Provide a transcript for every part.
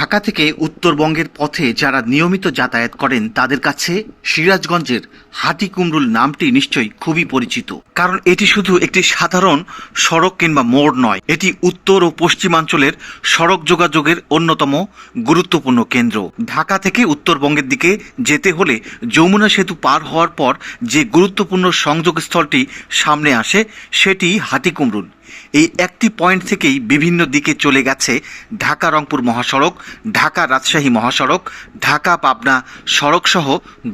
ঢাকা থেকে উত্তরবঙ্গের পথে যারা নিয়মিত যাতায়াত করেন তাদের কাছে সিরাজগঞ্জের হাটিকুমরুল নামটি নিশ্চয়ই খুবই পরিচিত। কারণ এটি শুধু একটি সাধারণ সড়ক কিংবা মোড় নয়, এটি উত্তর ও পশ্চিমাঞ্চলের সড়ক যোগাযোগের অন্যতম গুরুত্বপূর্ণ কেন্দ্র। ঢাকা থেকে উত্তরবঙ্গের দিকে যেতে হলে যমুনা সেতু পার হওয়ার পর যে গুরুত্বপূর্ণ সংযোগস্থলটি সামনে আসে সেটি হাটিকুমরুল। এই একটি পয়েন্ট থেকেই বিভিন্ন দিকে চলে গেছে ঢাকা রংপুর মহাসড়ক, ঢাকা রাজশাহী মহাসড়ক, ঢাকা পাবনা সড়ক সহ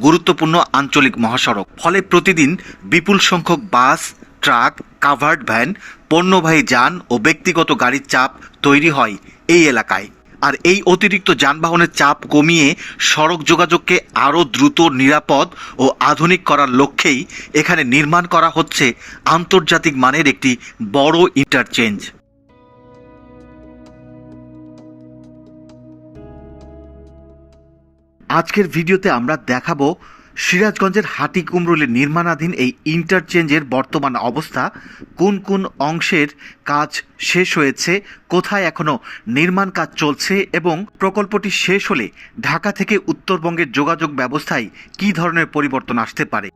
গুরুত্বপূর্ণ আঞ্চলিক মহাসড়ক। ফলে প্রতিদিন বিপুল সংখ্যক বাস, ট্রাক, কাভার্ড ভ্যান, পণ্যবাহী যান ও ব্যক্তিগত গাড়ির চাপ তৈরি হয় এই এলাকায়। আর এই অতিরিক্ত যানবাহনের চাপ কমিয়ে সড়ক যোগাযোগকে আরও দ্রুত, নিরাপদ ও আধুনিক করার লক্ষ্যেই এখানে নির্মাণ করা হচ্ছে আন্তর্জাতিক মানের একটি বড় ইন্টারচেঞ্জ। আজকের ভিডিওতে আমরা দেখাবো সিরাজগঞ্জের হাটিকুমরুলে নির্মাণাধীন এই ইন্টারচেঞ্জের বর্তমান অবস্থা, কোন কোন অংশের কাজ শেষ হয়েছে, কোথায় এখনও নির্মাণ কাজ চলছে এবং প্রকল্পটি শেষ হলে ঢাকা থেকে উত্তরবঙ্গের যোগাযোগ ব্যবস্থায় কী ধরনের পরিবর্তন আসতে পারে।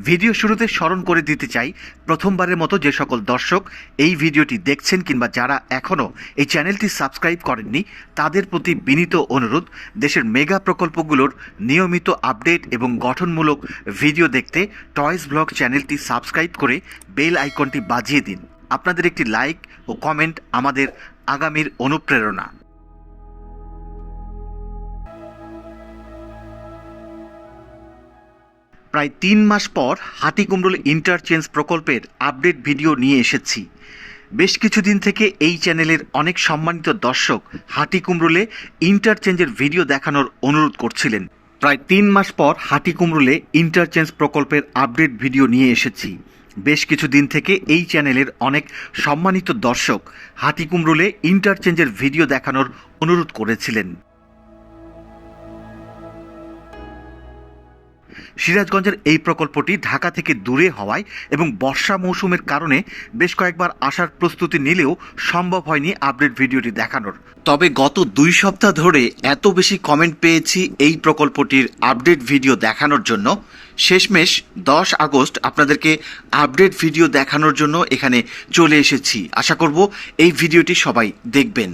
ভিডিও শুরুতে স্মরণ করে দিতে চাই, প্রথমবারের মতো যে সকল দর্শক এই ভিডিওটি দেখছেন কিংবা যারা এখনও এই চ্যানেলটি সাবস্ক্রাইব করেননি তাদের প্রতি বিনীত অনুরোধ, দেশের মেগা প্রকল্পগুলোর নিয়মিত আপডেট এবং গঠনমূলক ভিডিও দেখতে টয়েস ব্লগ চ্যানেলটি সাবস্ক্রাইব করে বেল আইকনটি বাজিয়ে দিন। আপনাদের একটি লাইক ও কমেন্ট আমাদের আগামীর অনুপ্রেরণা। প্রায় ৩ মাস পর হাটিকুমরুল ইন্টারচেঞ্জ প্রকল্পের আপডেট ভিডিও নিয়ে এসেছি। বেশ কিছুদিন থেকে এই চ্যানেলের অনেক সম্মানিত দর্শক হাটিকুমরুলে ইন্টারচেঞ্জের ভিডিও দেখানোর অনুরোধ করছিলেন। প্রায় ৩ মাস পর হাটিকুমরুলে ইন্টারচেঞ্জ প্রকল্পের আপডেট ভিডিও নিয়ে এসেছি। বেশ কিছুদিন থেকে এই চ্যানেলের অনেক সম্মানিত দর্শক হাটিকুমরুলে ইন্টারচেঞ্জের ভিডিও দেখানোর অনুরোধ করেছিলেন। সিরাজগঞ্জের এই প্রকল্পটি ঢাকা থেকে দূরে হওয়ায় এবং বর্ষা মৌসুমের কারণে বেশ কয়েকবার আসার প্রস্তুতি নিলেও সম্ভব হয়নি আপডেট ভিডিওটি দেখানোর। তবে গত 2 সপ্তাহ ধরে এত বেশি কমেন্ট পেয়েছি এই প্রকল্পটির আপডেট ভিডিও দেখানোর জন্য, শেষমেশ 10 আগস্ট আপনাদেরকে আপডেট ভিডিও দেখানোর জন্য এখানে চলে এসেছি। আশা করব এই ভিডিওটি সবাই দেখবেন।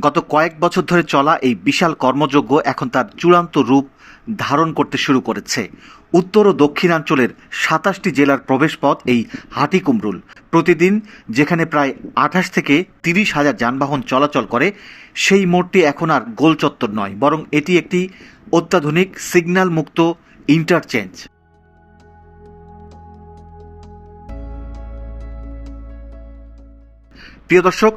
গত কয়েক বছর ধরে চলা এই বিশাল কর্মযজ্ঞ এখন তার চূড়ান্ত রূপ ধারণ করতে শুরু করেছে। উত্তর ও দক্ষিণাঞ্চলের 27টি জেলার প্রবেশপথ এই হাটিকুমরুল। প্রতিদিন যেখানে প্রায় 28 থেকে 30 হাজার যানবাহন চলাচল করে, সেই মোড়টি এখন আর গোলচত্বর নয়, বরং এটি একটি অত্যাধুনিক সিগন্যাল মুক্ত ইন্টারচেঞ্জ। প্রিয় দর্শক,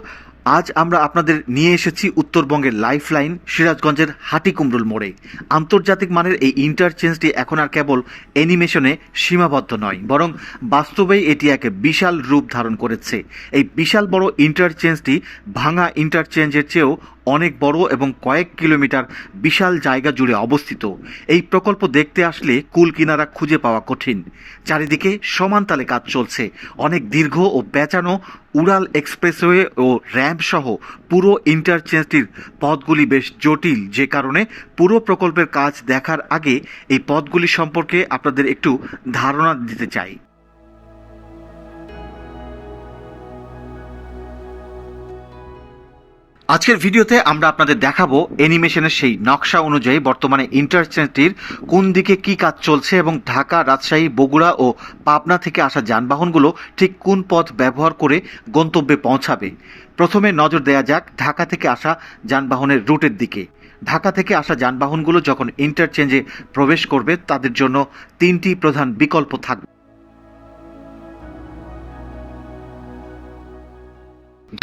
আজ আমরা আপনাদের নিয়ে এসেছি উত্তরবঙ্গের লাইফলাইন সিরাজগঞ্জের হাটিকুমরুল মোড়ে। আন্তর্জাতিক মানের এই ইন্টারচেঞ্জটি এখন আর কেবল অ্যানিমেশনে সীমাবদ্ধ নয়, বরং বাস্তবেই এটি এক বিশাল রূপ ধারণ করেছে। এই বিশাল বড় ইন্টারচেঞ্জটি ভাঙা ইন্টারচেঞ্জের চেয়েও অনেক বড় এবং কয়েক কিলোমিটার বিশাল জায়গা জুড়ে অবস্থিত। এই প্রকল্প দেখতে আসলে কুল কিনারা খুঁজে পাওয়া কঠিন। চারিদিকে সমান তালে কাজ চলছে। অনেক দীর্ঘ ও পেঁচানো উড়াল এক্সপ্রেসওয়ে ও র্যাম্প সহ পুরো ইন্টারচেঞ্জটির পথগুলি বেশ জটিল, যে কারণে পুরো প্রকল্পের কাজ দেখার আগে এই পথগুলি সম্পর্কে আপনাদের একটু ধারণা দিতে চাই। আজকের ভিডিওতে আমরা আপনাদের দেখাবো অ্যানিমেশনের সেই নকশা অনুযায়ী বর্তমানে ইন্টারচেঞ্জটির কোন দিকে কি কাজ চলছে এবং ঢাকা, রাজশাহী, বগুড়া ও পাবনা থেকে আসা যানবাহনগুলো ঠিক কোন পথ ব্যবহার করে গন্তব্যে পৌঁছাবে। প্রথমে নজর দেয়া যাক ঢাকা থেকে আসা যানবাহনের রুটের দিকে। ঢাকা থেকে আসা যানবাহনগুলো যখন ইন্টারচেঞ্জে প্রবেশ করবে তাদের জন্য 3টি প্রধান বিকল্প থাকবে।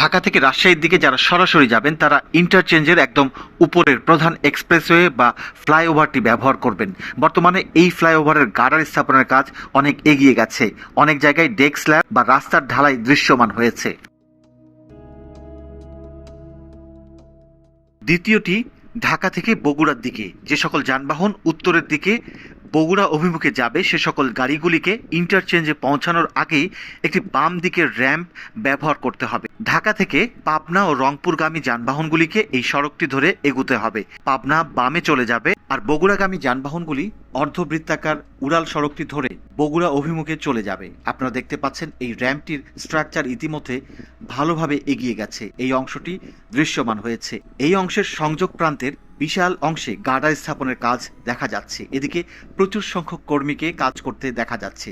ঢাকা থেকে রাজশাহীর দিকে যারা সরাসরি যাবেন তারা ইন্টারচেঞ্জের একদম উপরের প্রধান এক্সপ্রেসওয়ে বা ফ্লাইওভারটি ব্যবহার করবেন। বর্তমানে এই ফ্লাইওভারের গার্ডার স্থাপনের কাজ অনেক এগিয়ে গেছে। অনেক জায়গায় ডেক স্ল্যাব বা রাস্তার ঢালাই দৃশ্যমান হয়েছে। দ্বিতীয়টি ঢাকা থেকে বগুড়ার দিকে যে সকল যানবাহন উত্তরের দিকে বগুড়া অভিমুখে যাবে সে সকল গাড়িগুলিকে ইন্টারচেঞ্জে পৌঁছানোর আগেই একটি বাম দিকের র্যাম্প ব্যবহার করতে হবে। ঢাকা থেকে পাবনা ও রংপুরগামী যানবাহনগুলিকে এই সড়কটি ধরে এগুতে হবে। পাবনা বামে চলে যাবে আর বগুড়াগামী যানবাহনগুলি অর্ধবৃত্তাকার উড়াল সড়কটি ধরে বগুড়া অভিমুখে চলে যাবে। আপনারা দেখতে পাচ্ছেন এই র্যাম্পটির স্ট্রাকচার ইতিমধ্যে ভালোভাবে এগিয়ে গেছে, এই অংশটি দৃশ্যমান হয়েছে। এই অংশের সংযোগ প্রান্তের বিশাল অংশে গার্ডার স্থাপনের কাজ দেখা যাচ্ছে। এদিকে প্রচুর সংখ্যক কর্মীকে কাজ করতে দেখা যাচ্ছে।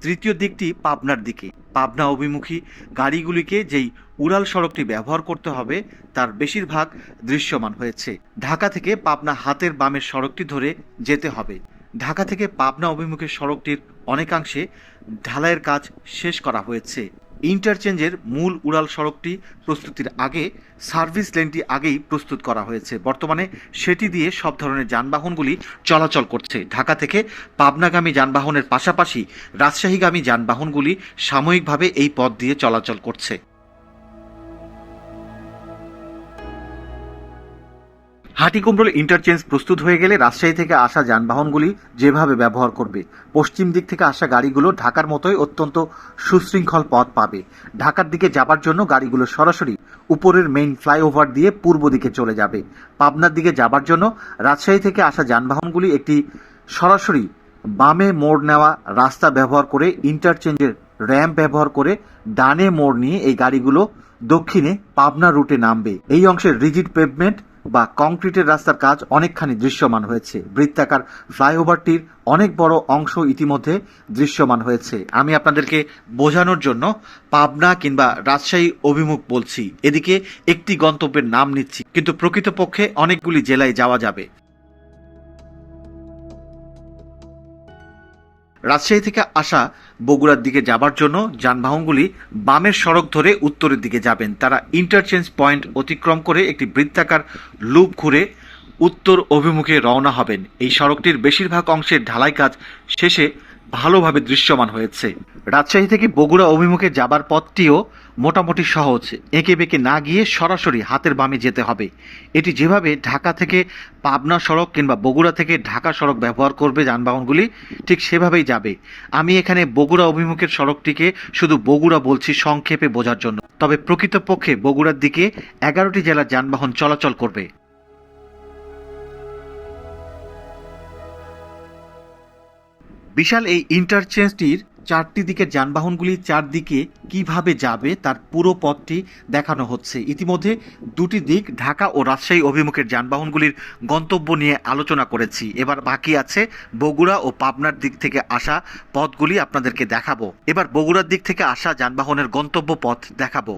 তৃতীয় দিকটি পাবনার দিকে। পাবনা অভিমুখী গাড়িগুলিকে যেই উড়াল সড়কটি ব্যবহার করতে হবে তার বেশিরভাগ দৃশ্যমান হয়েছে। ঢাকা থেকে পাবনা হাতের বামের সড়কটি ধরে যেতে হবে। ঢাকা থেকে পাবনা অভিমুখী সড়কটির অনেকাংশে ঢালাইয়ের কাজ শেষ করা হয়েছে। ইন্টারচেঞ্জের মূল উড়াল সড়কটি প্রস্তুতির আগে সার্ভিস লেনটি আগেই প্রস্তুত করা হয়েছে। বর্তমানে সেটি দিয়ে সব ধরনের যানবাহনগুলি চলাচল করছে। ঢাকা থেকে পাবনাগামী যানবাহনের পাশাপাশি রাজশাহীগামী যানবাহনগুলি সাময়িকভাবে এই পথ দিয়ে চলাচল করছে। হাটিকুমরুল ইন্টারচেঞ্জ প্রস্তুত হয়ে গেলে রাজশাহী থেকে আসা যানবাহনগুলি যেভাবে ব্যবহার করবে, পশ্চিম দিক থেকে আসা গাড়িগুলো ঢাকার মতোই অত্যন্ত সুশৃঙ্খল পথ পাবে। ঢাকার দিকে যাবার জন্য গাড়িগুলো সরাসরি উপরের মেইন ফ্লাইওভার দিয়ে পূর্ব দিকে চলে যাবে। পাবনার দিকে যাবার জন্য রাজশাহী থেকে আসা যানবাহনগুলি একটি সরাসরি বামে মোড় নেওয়া রাস্তা ব্যবহার করে ইন্টারচেঞ্জের র্যাম্প ব্যবহার করে ডানে মোড় নিয়ে এই গাড়িগুলো দক্ষিণে পাবনা রুটে নামবে। এই অংশের রিজিড পেভমেন্ট বা কংক্রিটের রাস্তার কাজ অনেকখানি দৃশ্যমান হয়েছে। বৃত্তাকার ফ্লাইওভারটির অনেক বড় অংশ ইতিমধ্যে দৃশ্যমান হয়েছে। আমি আপনাদেরকে বোঝানোর জন্য পাবনা কিংবা রাজশাহী অভিমুখ বলছি, এদিকে একটি গন্তব্যের নাম নিচ্ছি, কিন্তু প্রকৃতপক্ষে অনেকগুলি জেলায় যাওয়া যাবে। রাজশাহী থেকে আসা বগুড়ার দিকে যাবার জন্য যানবাহনগুলি বামের সড়ক ধরে উত্তরের দিকে যাবেন। তারা ইন্টারচেঞ্জ পয়েন্ট অতিক্রম করে একটি বৃত্তাকার লুপ ঘুরে উত্তর অভিমুখে রওনা হবেন। এই সড়কটির বেশিরভাগ অংশের ঢালাই কাজ শেষে ভালোভাবে দৃশ্যমান হয়েছে। রাজশাহী থেকে বগুড়া অভিমুখে যাবার পথটিও মোটামুটি সহজ, এঁকে বেঁকে না গিয়ে সরাসরি হাতের বামে যেতে হবে। এটি যেভাবে ঢাকা থেকে পাবনা সড়ক কিংবা বগুড়া থেকে ঢাকা সড়ক ব্যবহার করবে যানবাহনগুলি, ঠিক সেভাবেই যাবে। আমি এখানে বগুড়া অভিমুখের সড়কটিকে শুধু বগুড়া বলছি সংক্ষেপে বোঝার জন্য, তবে প্রকৃতপক্ষে বগুড়ার দিকে 11টি জেলার যানবাহন চলাচল করবে। বিশাল এই ইন্টারচেঞ্জটির চারটি দিকের যানবাহনগুলি চারদিকে কিভাবে যাবে তার পুরো পথটি দেখানো হচ্ছে। ইতিমধ্যে দুটি দিক ঢাকা ও রাজশাহী অভিমুখের যানবাহনগুলির গন্তব্য নিয়ে আলোচনা করেছি। এবার বাকি আছে বগুড়া ও পাবনার দিক থেকে আসা পথগুলি আপনাদেরকে দেখাবো। এবার বগুড়ার দিক থেকে আসা যানবাহনের গন্তব্য পথ দেখাবো।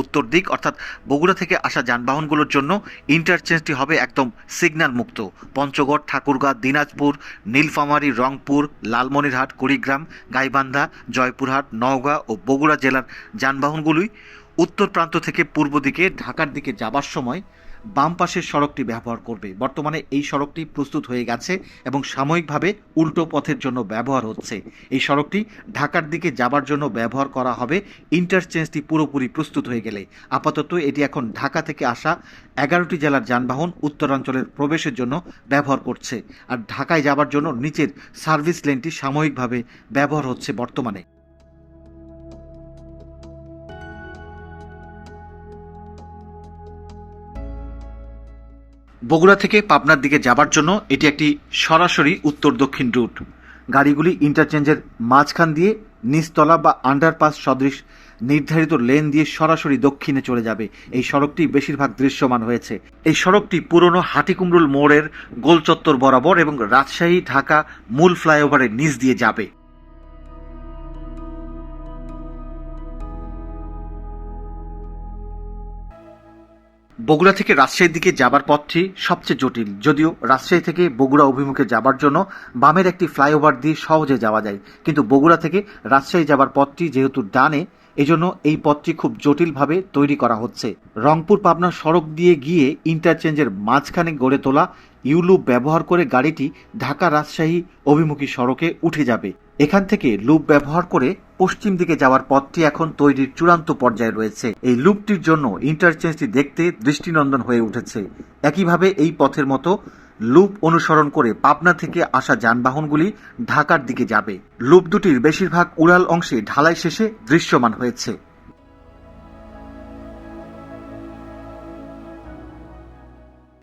উত্তর দিক অর্থাৎ বগুড়া থেকে আসা যানবাহনগুলোর জন্য ইন্টারচেঞ্জটি হবে একদম সিগন্যাল মুক্ত। পঞ্চগড়, ঠাকুরগাঁ, দিনাজপুর, নীলফামারী, রংপুর, লালমনিরহাট, কুড়িগ্রাম, গাইবান্ধা, জয়পুরহাট, নওগাঁ ও বগুড়া জেলার যানবাহনগুলোই উত্তর প্রান্ত থেকে পূর্ব দিকে ঢাকার দিকে যাবার সময় বাম পাশের সড়কটি ব্যবহার করবে। বর্তমানে এই সড়কটি প্রস্তুত হয়ে গেছে এবং সাময়িকভাবে উল্টো পথের জন্য ব্যবহার হচ্ছে। এই সড়কটি ঢাকার দিকে যাবার জন্য ব্যবহার করা হবে ইন্টারচেঞ্জটি পুরোপুরি প্রস্তুত হয়ে গেলে। আপাতত এটি এখন ঢাকা থেকে আসা 11টি জেলার যানবাহন উত্তরাঞ্চলের প্রবেশের জন্য ব্যবহার করছে, আর ঢাকায় যাবার জন্য নিচের সার্ভিস লেনটি সাময়িকভাবে ব্যবহার হচ্ছে বর্তমানে। বগুড়া থেকে পাবনার দিকে যাবার জন্য এটি একটি সরাসরি উত্তর দক্ষিণ রুট। গাড়িগুলি ইন্টারচেঞ্জের মাঝখান দিয়ে নিচতলা বা আন্ডারপাস সদৃশ নির্ধারিত লেন দিয়ে সরাসরি দক্ষিণে চলে যাবে। এই সড়কটি বেশিরভাগ দৃশ্যমান হয়েছে। এই সড়কটি পুরনো হাটিকুমরুল মোড়ের গোলচত্বর বরাবর এবং রাজশাহী ঢাকা মূল ফ্লাইওভারের নিচ দিয়ে যাবে। বগুড়া থেকে রাজশাহীর দিকে যাবার পথটি সবচেয়ে জটিল, যদিও রাজশাহী থেকে বগুড়া অভিমুখে যাবার জন্য বামের একটি ফ্লাইওভার দিয়ে সহজে যাওয়া যায়, কিন্তু বগুড়া থেকে রাজশাহী যাবার পথটি যেহেতু ডানে, এজন্য এই পথটি খুব জটিলভাবে তৈরি করা হচ্ছে। রংপুর পাবনা সড়ক দিয়ে গিয়ে ইন্টারচেঞ্জের মাঝখানে গড়ে তোলা ইউ লুপ ব্যবহার করে গাড়িটি ঢাকা রাজশাহী অভিমুখী সড়কে উঠে যাবে। এখান থেকে লুপ ব্যবহার করে পশ্চিম দিকে যাওয়ার পথটি এখন তৈরির চূড়ান্ত পর্যায়ে রয়েছে। এই লুপটির জন্য ইন্টারচেঞ্জটি দেখতে দৃষ্টিনন্দন হয়ে উঠেছে। একইভাবে এই পথের মতো লুপ অনুসরণ করে পাবনা থেকে আসা যানবাহনগুলি ঢাকার দিকে যাবে। লুপ দুটির বেশিরভাগ উড়াল অংশে ঢালাই শেষে দৃশ্যমান হয়েছে।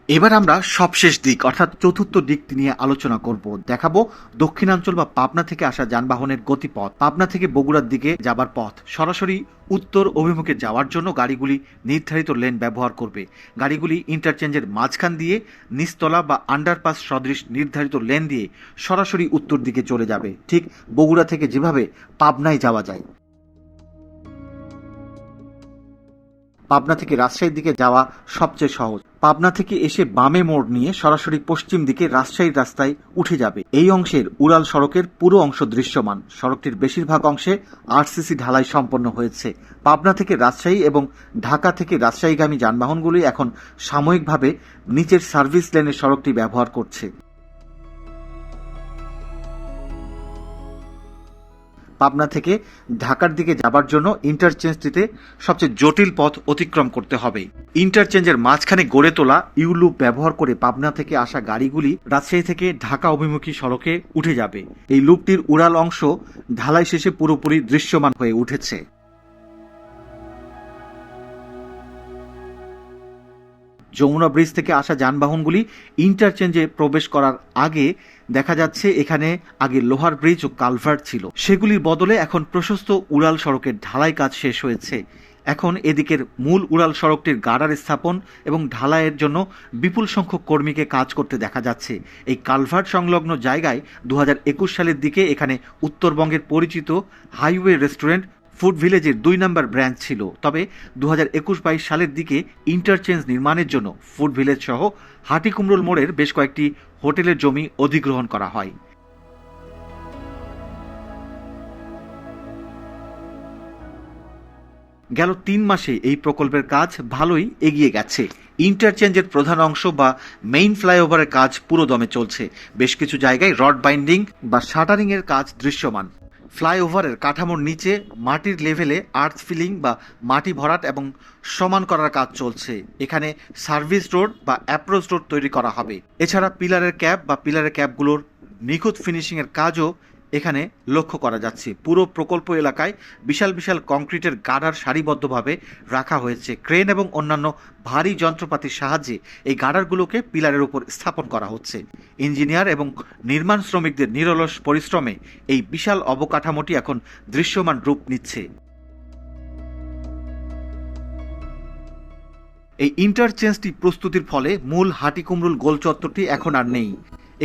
এবার আমরা সবশেষ দিক অর্থাৎ চতুর্থ দিকটি নিয়ে আলোচনা করব। দেখাবো দক্ষিণাঞ্চল বা পাবনা থেকে আসা যানবাহনের গতিপথ। পাবনা থেকে বগুড়ার দিকে যাবার পথ সরাসরি উত্তর অভিমুখে যাওয়ার জন্য গাড়িগুলি নির্ধারিত লেন ব্যবহার করবে। গাড়িগুলি ইন্টারচেঞ্জের মাঝখান দিয়ে নিচতলা বা আন্ডারপাস সদৃশ নির্ধারিত লেন দিয়ে সরাসরি উত্তর দিকে চলে যাবে, ঠিক বগুড়া থেকে যেভাবে পাবনায় যাওয়া যায়। পাবনা থেকে রাজশাহীর দিকে যাওয়া সবচেয়ে সহজ। পাবনা থেকে এসে বামে মোড় নিয়ে সরাসরি পশ্চিম দিকে রাজশাহীর রাস্তায় উঠে যাবে। এই অংশের উড়াল সড়কের পুরো অংশ দৃশ্যমান। সড়কটির বেশিরভাগ অংশে আরসিসি ঢালাই সম্পন্ন হয়েছে। পাবনা থেকে রাজশাহী এবং ঢাকা থেকে রাজশাহীগামী যানবাহনগুলি এখন সাময়িকভাবে নিচের সার্ভিস লেনের সড়কটি ব্যবহার করছে। পাবনা থেকে ঢাকার দিকে যাবার জন্য ইন্টারচেঞ্জটিতে সবচেয়ে জটিল পথ অতিক্রম করতে হবে। ইন্টারচেঞ্জের মাঝখানে গড়ে তোলা ইউ লুপ ব্যবহার করে পাবনা থেকে আসা গাড়িগুলি রাজশাহী থেকে ঢাকা অভিমুখী সড়কে উঠে যাবে। এই লুপটির উড়াল অংশ ঢালাই শেষে পুরোপুরি দৃশ্যমান হয়ে উঠেছে। যমুনা ব্রিজ থেকে আসা যানবাহনগুলি ইন্টারচেঞ্জে প্রবেশ করার আগে দেখা যাচ্ছে এখানে আগে লোহার ব্রিজ ও কালভার্ট ছিল, সেগুলির বদলে এখন প্রশস্ত উড়াল সড়কের ঢালাই কাজ শেষ হয়েছে। এখন এদিকের মূল উড়াল সড়কটির গার্ডার স্থাপন এবং ঢালাইয়ের জন্য বিপুল সংখ্যক কর্মীকে কাজ করতে দেখা যাচ্ছে। এই কালভার্ট সংলগ্ন জায়গায় 2021 সালের দিকে এখানে উত্তরবঙ্গের পরিচিত হাইওয়ে রেস্টুরেন্ট ফুড ভিলেজের 2 নম্বর ব্রাঞ্চ ছিল। তবে 2021-22 সালের দিকে ইন্টারচেঞ্জ নির্মাণের জন্য ফুড ভিলেজ সহ হাটিকুমরুল মোড়ের বেশ কয়েকটি হোটেলের জমি অধিগ্রহণ করা হয়। গেল 3 মাসে এই প্রকল্পের কাজ ভালোই এগিয়ে গেছে। ইন্টারচেঞ্জের প্রধান অংশ বা মেইন ফ্লাইওভারের কাজ পুরো দমে চলছে। বেশ কিছু জায়গায় রড বাইন্ডিং বা শাটারিং এর কাজ দৃশ্যমান। ফ্লাইওভারের কাঠামোর নিচে মাটির লেভেলে আর্থ ফিলিং বা মাটি ভরাট এবং সমান করার কাজ চলছে। এখানে সার্ভিস রোড বা অ্যাপ্রোচ রোড তৈরি করা হবে। এছাড়া পিলারের ক্যাপগুলোর নিখুঁত ফিনিশিংয়ের কাজও এখানে লক্ষ্য করা যাচ্ছে। পুরো প্রকল্প এলাকায় বিশাল বিশাল কংক্রিটের গার্ডার সারিবদ্ধভাবে রাখা হয়েছে। ক্রেন এবং অন্যান্য ভারী যন্ত্রপাতির সাহায্যে এই গার্ডারগুলোকে পিলারের উপর স্থাপন করা হচ্ছে। ইঞ্জিনিয়ার এবং নির্মাণ শ্রমিকদের নিরলস পরিশ্রমে এই বিশাল অবকাঠামোটি এখন দৃশ্যমান রূপ নিচ্ছে। এই ইন্টারচেঞ্জটি প্রস্তুতির ফলে মূল হাটিকুমরুল গোল চত্বরটি এখন আর নেই।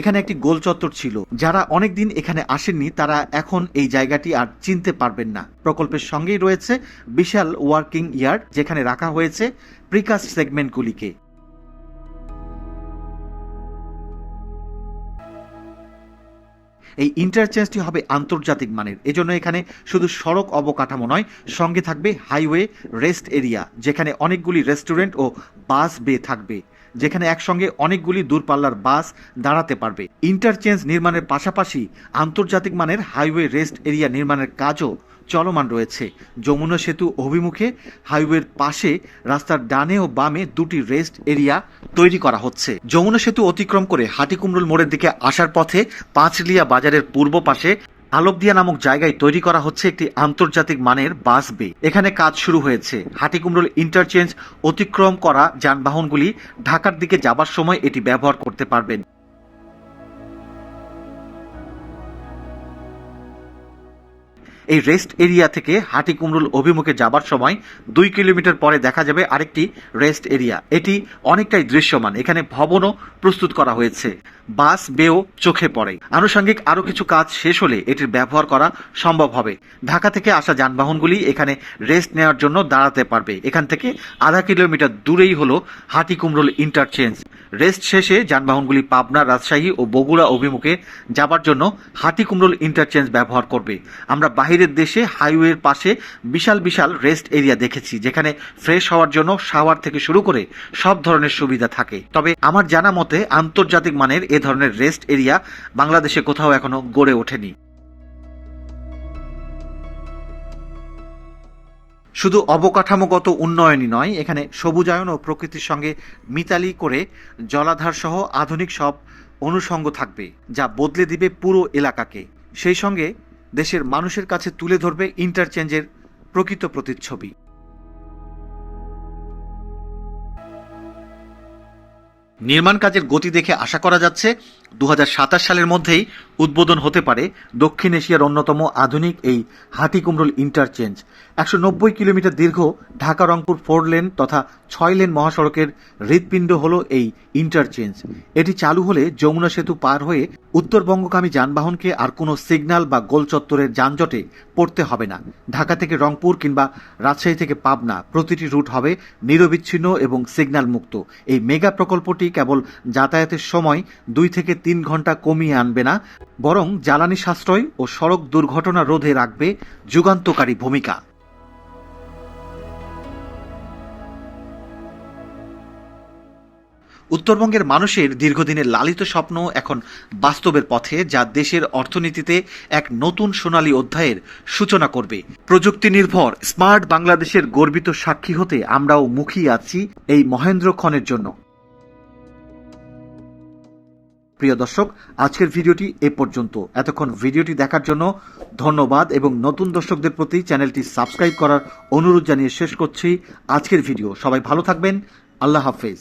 এখানে একটি গোল চত্বর ছিল। যারা অনেকদিন এখানে আসেননি তারা এখন এই জায়গাটি আর চিনতে পারবেন না। প্রকল্পের সঙ্গেই রয়েছে বিশাল ওয়ার্কিং ইয়ার্ড, যেখানে রাখা হয়েছে প্রিকাস্ট সেগমেন্টগুলিকে। এই ইন্টারচেঞ্জটি হবে আন্তর্জাতিক মানের। এজন্য এখানে শুধু সড়ক অবকাঠামো নয়, সঙ্গে থাকবে হাইওয়ে রেস্ট এরিয়া, যেখানে অনেকগুলি রেস্টুরেন্ট ও বাস বে থাকবে, যেখানে একসঙ্গে অনেকগুলি দূরপাল্লার বাস দাঁড়াতে পারবে। ইন্টারচেঞ্জ নির্মাণের পাশাপাশি আন্তর্জাতিক মানের হাইওয়ে রেস্ট এরিয়া নির্মাণের কাজও চলমান রয়েছে। যমুনা সেতু অভিমুখে হাইওয়ের পাশে রাস্তার ডানে ও বামে 2টি রেস্ট এরিয়া তৈরি করা হচ্ছে। যমুনা সেতু অতিক্রম করে হাটিকুমরুল মোড়ের দিকে আসার পথে পাঁচলিয়া বাজারের পূর্ব পাশে আলোকদিয়া নামক জায়গায় তৈরি করা হচ্ছে একটি আন্তর্জাতিক মানের বাস বে। এখানে কাজ শুরু হয়েছে। হাটিকুমরুল ইন্টারচেঞ্জ অতিক্রম করা যানবাহনগুলি ঢাকার দিকে যাবার সময় এটি ব্যবহার করতে পারবেন। এই রেস্ট এরিয়া থেকে হাটিকুমরুল অভিমুখে যাবার সময় 2 কিলোমিটার পরে দেখা যাবে আরেকটি রেস্ট এরিয়া। এটি অনেকটাই দৃশ্যমান। এখানে ভবনও প্রস্তুত করা হয়েছে। বাস বেও চোখে পড়ে। আনুষঙ্গিক আরও কিছু কাজ শেষ হলে এটির ব্যবহার করা সম্ভব হবে। ঢাকা থেকে আসা যানবাহনগুলি এখানে রেস্ট নেওয়ার জন্য দাঁড়াতে পারবে। এখান থেকে আধা কিলোমিটার দূরেই হলো হাটিকুমরুল ইন্টারচেঞ্জ। রেস্ট শেষে যানবাহনগুলি পাবনা, রাজশাহী ও বগুড়া অভিমুখে যাবার জন্য হাটিকুমরুল ইন্টারচেঞ্জ ব্যবহার করবে। আমরা বাহির বাহিরের দেশে হাইওয়ের পাশে বিশাল বিশাল রেস্ট এরিয়া দেখেছি, যেখানে ফ্রেশ হওয়ার জন্য শাওয়ার থেকে শুরু করে সব ধরনের সুবিধা থাকে। তবে আমার জানা মতে আন্তর্জাতিক মানের এ ধরনের রেস্ট এরিয়া বাংলাদেশে কোথাও এখনো গড়ে ওঠেনি। শুধু অবকাঠামোগত উন্নয়নই নয়, এখানে সবুজায়ন ও প্রকৃতির সঙ্গে মিতালি করে জলাধার সহ আধুনিক সব অনুষঙ্গ থাকবে, যা বদলে দিবে পুরো এলাকাকে। সেই সঙ্গে দেশের মানুষের কাছে তুলে ধরবে ইন্টারচেঞ্জের প্রকৃত প্রতিচ্ছবি। নির্মাণ কাজের গতি দেখে আশা করা যাচ্ছে 2027 সালের মধ্যেই উদ্বোধন হতে পারে দক্ষিণ এশিয়ার অন্যতম আধুনিক এই হাটিকুমরুল ইন্টারচেঞ্জ। 190 কিলোমিটার দীর্ঘ ঢাকা রংপুর 4 লেন তথা 6 লেন মহাসড়কের হৃৎপিণ্ড হল এই ইন্টারচেঞ্জ। এটি চালু হলে যমুনা সেতু পার হয়ে উত্তরবঙ্গগামী যানবাহনকে আর কোনো সিগন্যাল বা গোল চত্বরের যানজটে পড়তে হবে না। ঢাকা থেকে রংপুর কিংবা রাজশাহী থেকে পাবনা প্রতিটি রুট হবে নিরবিচ্ছিন্ন এবং সিগন্যাল মুক্ত। এই মেগা প্রকল্পটি কেবল যাতায়াতের সময় 2 থেকে 3 ঘন্টা কমিয়ে আনবে না, বরং জ্বালানি সাশ্রয় ও সড়ক দুর্ঘটনা রোধে রাখবে যুগান্তকারী ভূমিকা। উত্তরবঙ্গের মানুষের দীর্ঘদিনের লালিত স্বপ্ন এখন বাস্তবের পথে, যা দেশের অর্থনীতিতে এক নতুন সোনালী অধ্যায়ের সূচনা করবে। প্রযুক্তি নির্ভর স্মার্ট বাংলাদেশের গর্বিত সাক্ষী হতে আমরাও মুখিয়ে আছি এই মহেন্দ্র ক্ষণের জন্য। প্রিয় দর্শক, আজকের ভিডিওটি এ পর্যন্ত। এতক্ষণ ভিডিওটি দেখার জন্য ধন্যবাদ এবং নতুন দর্শকদের প্রতি চ্যানেলটি সাবস্ক্রাইব করার অনুরোধ জানিয়ে শেষ করছি আজকের ভিডিও। সবাই ভালো থাকবেন। আল্লাহ হাফেজ।